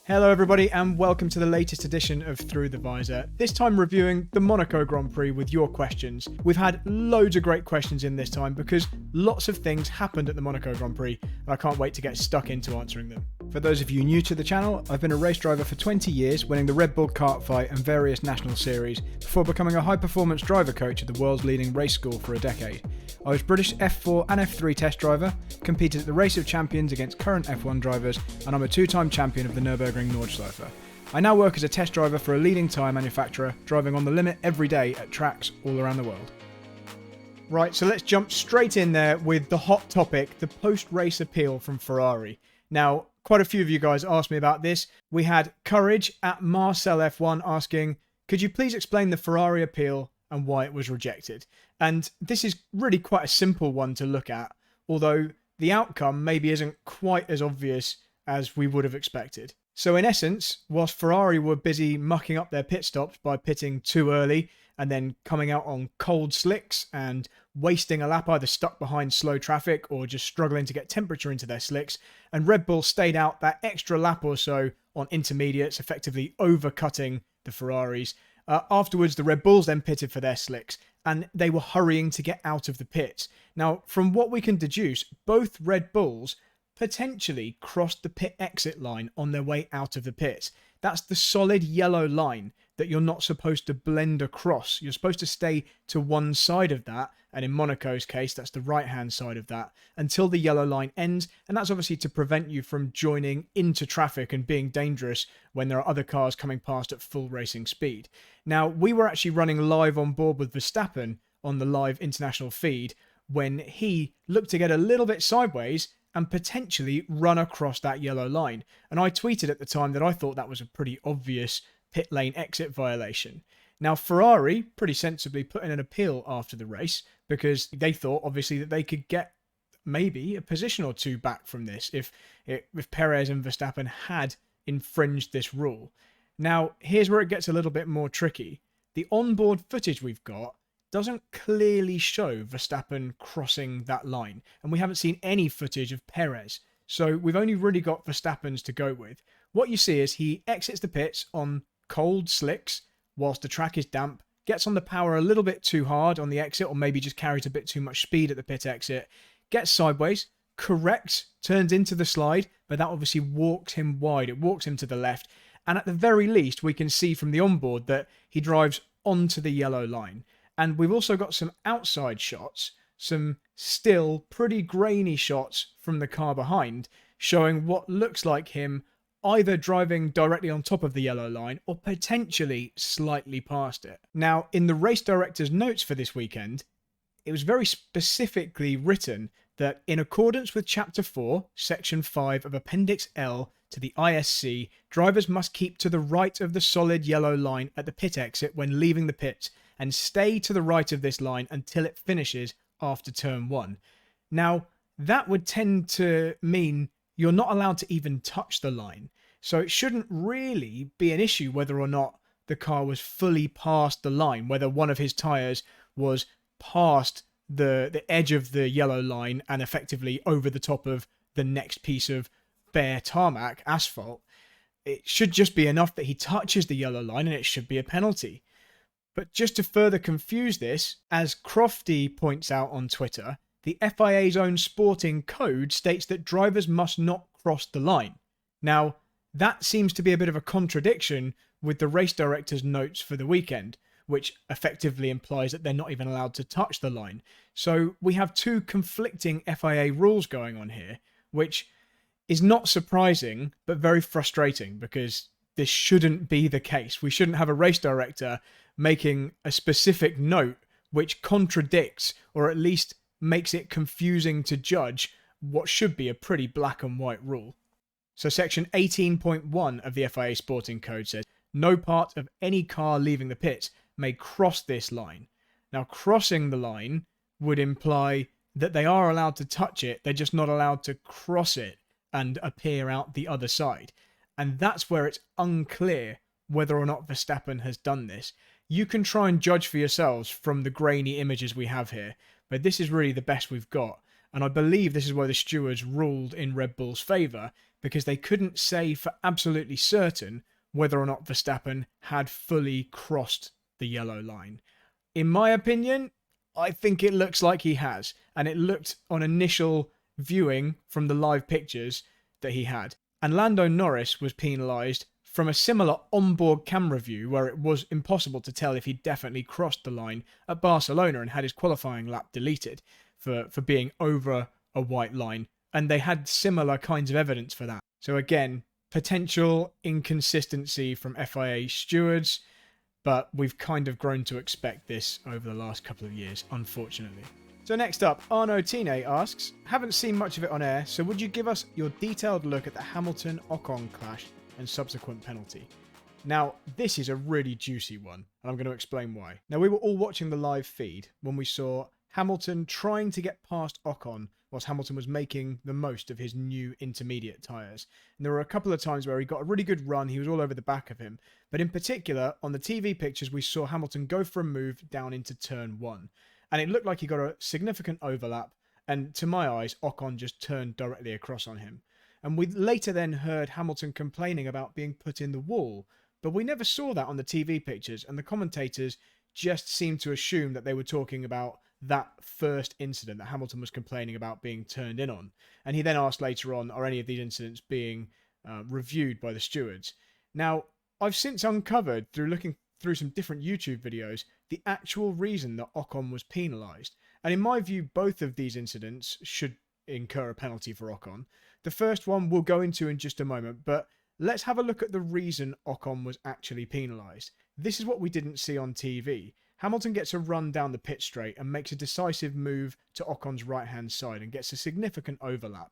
Hello everybody and welcome to the latest edition of Through the Visor, this time reviewing the Monaco Grand Prix with your questions. We've had loads of great questions in this time because lots of things happened at the Monaco Grand Prix and I can't wait to get stuck into answering them. For those of you new to the channel, I've been a race driver for 20 years, winning the Red Bull Kart Fight and various national series, before becoming a high-performance driver coach at the world's leading race school for a decade. I was British F4 and F3 test driver, competed at the Race of Champions against current F1 drivers, and I'm a two-time champion of the Nürburgring Nordschleife. I now work as a test driver for a leading tyre manufacturer, driving on the limit every day at tracks all around the world. Right, so let's jump straight in there with the hot topic, the post-race appeal from Ferrari. Now, quite a few of you guys asked me about this. We had Courage at Marcel F1 asking, could you please explain the Ferrari appeal and why it was rejected? And this is really quite a simple one to look at, although the outcome maybe isn't quite as obvious as we would have expected. So in essence, whilst Ferrari were busy mucking up their pit stops by pitting too early and then coming out on cold slicks and wasting a lap either stuck behind slow traffic or just struggling to get temperature into their slicks, and Red Bull stayed out that extra lap or so on intermediates, effectively overcutting the Ferraris. Afterwards, the Red Bulls then pitted for their slicks, and they were hurrying to get out of the pits. Now, from what we can deduce, both Red Bulls potentially crossed the pit exit line on their way out of the pits. That's the solid yellow line that you're not supposed to blend across. You're supposed to stay to one side of that, and in Monaco's case, that's the right-hand side of that, until the yellow line ends, and that's obviously to prevent you from joining into traffic and being dangerous when there are other cars coming past at full racing speed. Now, we were actually running live on board with Verstappen on the live international feed when he looked to get a little bit sideways and potentially run across that yellow line. And I tweeted at the time that I thought that was a pretty obvious pit lane exit violation. Now, Ferrari pretty sensibly put in an appeal after the race because they thought, obviously, that they could get maybe a position or two back from this if Perez and Verstappen had infringed this rule. Now, here's where it gets a little bit more tricky. The onboard footage we've got doesn't clearly show Verstappen crossing that line, and we haven't seen any footage of Perez, so we've only really got Verstappen's to go with. What you see is he exits the pits on cold slicks whilst the track is damp, gets on the power a little bit too hard on the exit, or maybe just carries a bit too much speed at the pit exit, gets sideways, corrects, turns into the slide, but that obviously walks him wide, it walks him to the left, and at the very least we can see from the onboard that he drives onto the yellow line. And we've also got some outside shots, some still pretty grainy shots from the car behind, showing what looks like him either driving directly on top of the yellow line or potentially slightly past it. Now, in the race director's notes for this weekend, it was very specifically written that in accordance with Chapter 4, Section 5 of Appendix L to the ISC, drivers must keep to the right of the solid yellow line at the pit exit when leaving the pits, and stay to the right of this line until it finishes after turn 1. Now, that would tend to mean you're not allowed to even touch the line. So it shouldn't really be an issue whether or not the car was fully past the line, whether one of his tyres was past the edge of the yellow line and effectively over the top of the next piece of bare tarmac, asphalt. It should just be enough that he touches the yellow line and it should be a penalty. But just to further confuse this, as Crofty points out on Twitter, the FIA's own sporting code states that drivers must not cross the line. Now, that seems to be a bit of a contradiction with the race director's notes for the weekend, which effectively implies that they're not even allowed to touch the line. So we have two conflicting FIA rules going on here, which is not surprising, but very frustrating because this shouldn't be the case. We shouldn't have a race director making a specific note which contradicts or at least makes it confusing to judge what should be a pretty black and white rule. So section 18.1 of the FIA Sporting Code says, no part of any car leaving the pits may cross this line. Now, crossing the line would imply that they are allowed to touch it, they're just not allowed to cross it and appear out the other side. And that's where it's unclear whether or not Verstappen has done this. You can try and judge for yourselves from the grainy images we have here, but this is really the best we've got. And I believe this is why the stewards ruled in Red Bull's favour, because they couldn't say for absolutely certain whether or not Verstappen had fully crossed the yellow line. In my opinion, I think it looks like he has, and it looked on initial viewing from the live pictures that he had. And Lando Norris was penalised from a similar onboard camera view where it was impossible to tell if he definitely crossed the line at Barcelona and had his qualifying lap deleted for being over a white line. And they had similar kinds of evidence for that. So again, potential inconsistency from FIA stewards, but we've kind of grown to expect this over the last couple of years, unfortunately. So next up, Arno Tine asks, haven't seen much of it on air, so would you give us your detailed look at the Hamilton-Ocon clash and subsequent penalty? Now, this is a really juicy one, and I'm going to explain why. Now, we were all watching the live feed when we saw Hamilton trying to get past Ocon whilst Hamilton was making the most of his new intermediate tyres. And there were a couple of times where he got a really good run, he was all over the back of him. But in particular, on the TV pictures, we saw Hamilton go for a move down into turn 1. And it looked like he got a significant overlap, and to my eyes, Ocon just turned directly across on him. And we later then heard Hamilton complaining about being put in the wall, but we never saw that on the TV pictures, and the commentators just seemed to assume that they were talking about that first incident that Hamilton was complaining about being turned in on. And he then asked later on, are any of these incidents being reviewed by the stewards? Now, I've since uncovered, through looking through some different YouTube videos, the actual reason that Ocon was penalised. And in my view, both of these incidents should incur a penalty for Ocon. The first one we'll go into in just a moment, but let's have a look at the reason Ocon was actually penalised. This is what we didn't see on TV. Hamilton gets a run down the pit straight and makes a decisive move to Ocon's right-hand side and gets a significant overlap.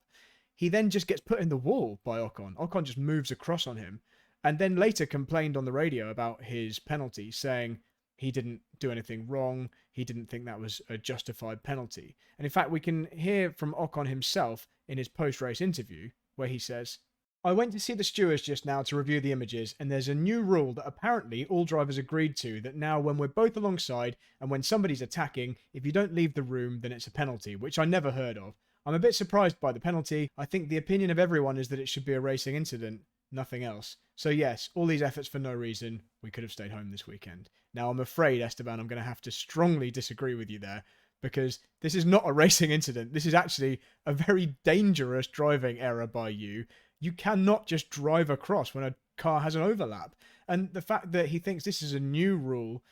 He then just gets put in the wall by Ocon. Ocon just moves across on him, and then later complained on the radio about his penalty, saying he didn't do anything wrong, he didn't think that was a justified penalty. And in fact, we can hear from Ocon himself in his post-race interview, where he says, I went to see the stewards just now to review the images, and there's a new rule that apparently all drivers agreed to, that now when we're both alongside and when somebody's attacking, if you don't leave the room, then it's a penalty, which I never heard of. I'm a bit surprised by the penalty. I think the opinion of everyone is that it should be a racing incident, nothing else. So yes, all these efforts for no reason. We could have stayed home this weekend. Now, I'm afraid, Esteban, I'm going to have to strongly disagree with you there, because this is not a racing incident. This is actually a very dangerous driving error by you. You cannot just drive across when a car has an overlap. And the fact that he thinks this is a new rule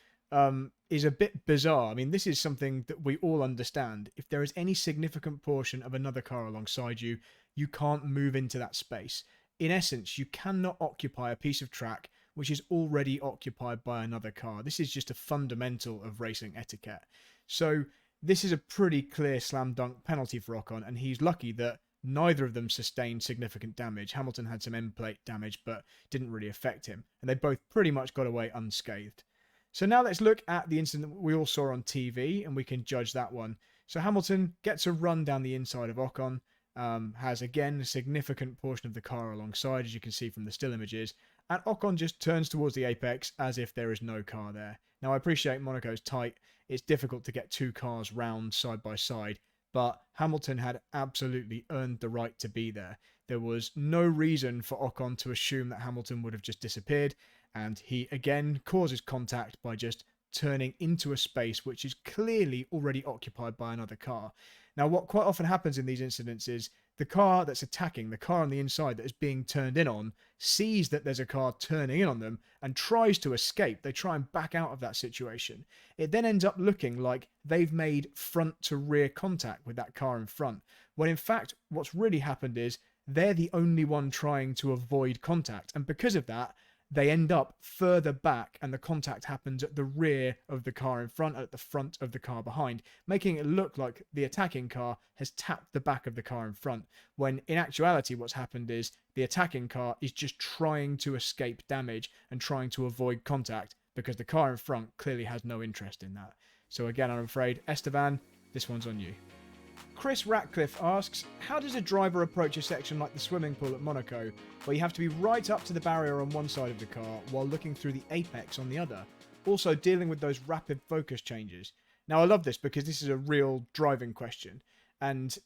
is a bit bizarre. I mean, this is something that we all understand. If there is any significant portion of another car alongside you, you can't move into that space. In essence, you cannot occupy a piece of track which is already occupied by another car. This is just a fundamental of racing etiquette. So this is a pretty clear slam dunk penalty for Ocon, and he's lucky that neither of them sustained significant damage. Hamilton had some end plate damage, but didn't really affect him. And they both pretty much got away unscathed. So now let's look at the incident we all saw on TV, and we can judge that one. So Hamilton gets a run down the inside of Ocon, has again a significant portion of the car alongside, as you can see from the still images, and Ocon just turns towards the apex as if there is no car there. Now, I appreciate Monaco's tight. It's difficult to get two cars round side by side, but Hamilton had absolutely earned the right to be there. There was no reason for Ocon to assume that Hamilton would have just disappeared, and he again causes contact by just turning into a space which is clearly already occupied by another car. Now, what quite often happens in these incidents is the car that's attacking, the car on the inside that is being turned in on, sees that there's a car turning in on them and tries to escape. They try and back out of that situation. It then ends up looking like they've made front to rear contact with that car in front, when in fact what's really happened is they're the only one trying to avoid contact, and because of that they end up further back and the contact happens at the rear of the car in front, at the front of the car behind, making it look like the attacking car has tapped the back of the car in front, when in actuality what's happened is the attacking car is just trying to escape damage and trying to avoid contact because the car in front clearly has no interest in that. So again, I'm afraid, Esteban, this one's on you. Chris Ratcliffe asks, how does a driver approach a section like the swimming pool at Monaco, where you have to be right up to the barrier on one side of the car while looking through the apex on the other, also dealing with those rapid focus changes? Now, I love this because this is a real driving question, and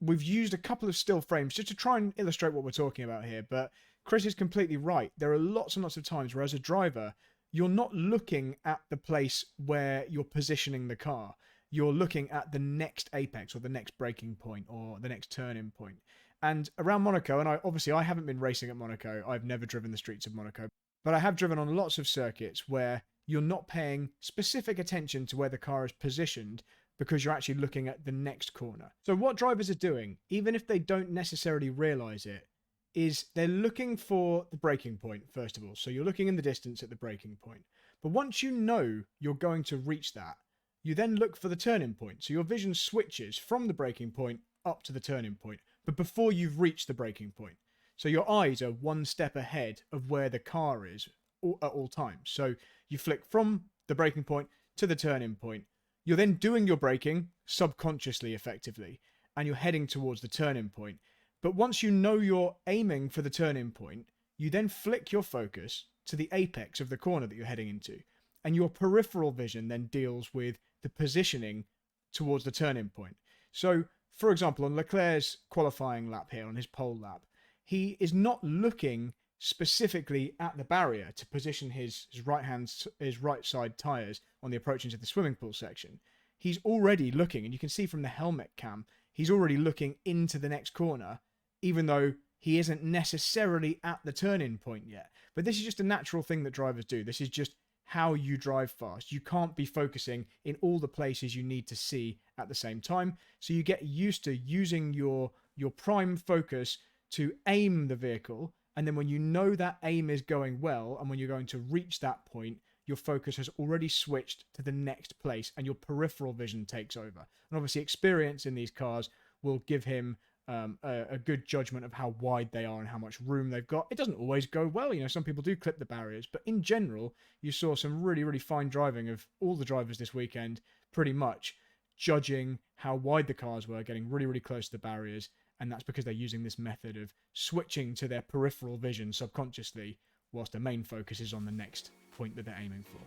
we've used a couple of still frames just to try and illustrate what we're talking about here, but Chris is completely right. There are lots and lots of times where as a driver, you're not looking at the place where you're positioning the car. You're looking at the next apex or the next braking point or the next turning point. And around Monaco, and I haven't been racing at Monaco. I've never driven the streets of Monaco, but I have driven on lots of circuits where you're not paying specific attention to where the car is positioned because you're actually looking at the next corner. So what drivers are doing, even if they don't necessarily realize it, is they're looking for the braking point, first of all. So you're looking in the distance at the braking point. But once you know you're going to reach that, you then look for the turning point. So your vision switches from the braking point up to the turning point, but before you've reached the braking point. So your eyes are one step ahead of where the car is at all times. So you flick from the braking point to the turning point. You're then doing your braking subconsciously, effectively, and you're heading towards the turning point. But once you know you're aiming for the turning point, you then flick your focus to the apex of the corner that you're heading into. And your peripheral vision then deals with the positioning towards the turning point. So, for example, on Leclerc's qualifying lap here, on his pole lap, he is not looking specifically at the barrier to position his right side tyres on the approach into the swimming pool section. He's already looking, and you can see from the helmet cam, he's already looking into the next corner, even though he isn't necessarily at the turning point yet. But this is just a natural thing that drivers do. This is just how you drive fast. You can't be focusing in all the places you need to see at the same time. So you get used to using your prime focus to aim the vehicle. And then when you know that aim is going well, and when you're going to reach that point, your focus has already switched to the next place and your peripheral vision takes over. And obviously experience in these cars will give him a good judgment of how wide they are and how much room they've got. It doesn't always go well. You know, some people do clip the barriers, but in general, you saw some really, really fine driving of all the drivers this weekend, pretty much judging how wide the cars were, getting really, really close to the barriers. And that's because they're using this method of switching to their peripheral vision subconsciously, whilst their main focus is on the next point that they're aiming for.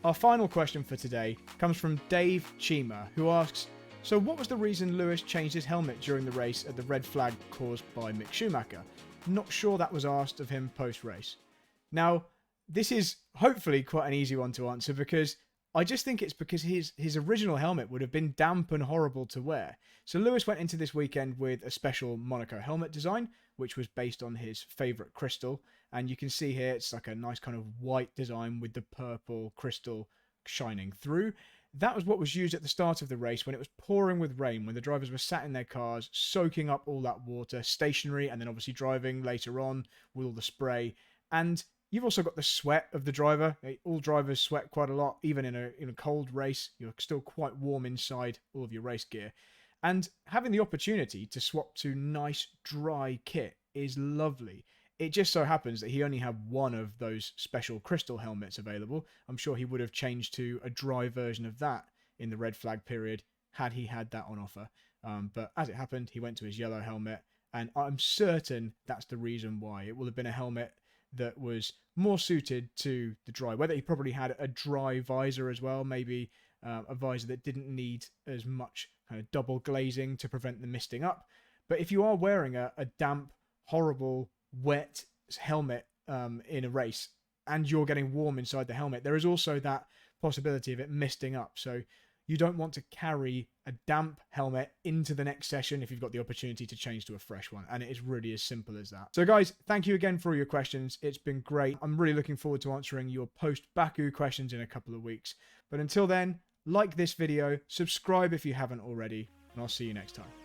Our final question for today comes from Dave Chima, who asks, so what was the reason Lewis changed his helmet during the race at the red flag caused by Mick Schumacher? Not sure that was asked of him post-race. Now, this is hopefully quite an easy one to answer because I just think it's because his original helmet would have been damp and horrible to wear. So Lewis went into this weekend with a special Monaco helmet design, which was based on his favourite crystal. And you can see here, it's like a nice kind of white design with the purple crystal shining through. That was what was used at the start of the race when it was pouring with rain, when the drivers were sat in their cars, soaking up all that water, stationary, and then obviously driving later on with all the spray. And you've also got the sweat of the driver. All drivers sweat quite a lot, even in a cold race. You're still quite warm inside all of your race gear. And having the opportunity to swap to nice, dry kit is lovely. It just so happens that he only had one of those special crystal helmets available. I'm sure he would have changed to a dry version of that in the red flag period had he had that on offer. But as it happened, he went to his yellow helmet, and I'm certain that's the reason why. It will have been a helmet that was more suited to the dry weather. He probably had a dry visor as well, maybe a visor that didn't need as much kind of double glazing to prevent the misting up. But if you are wearing a damp, horrible, wet helmet in a race and you're getting warm inside the helmet, there is also that possibility of it misting up. So you don't want to carry a damp helmet into the next session if you've got the opportunity to change to a fresh one. And it is really as simple as that. So guys, thank you again for all your questions. It's been great. I'm really looking forward to answering your post-Baku questions in a couple of weeks. But until then, like this video, subscribe if you haven't already, and I'll see you next time.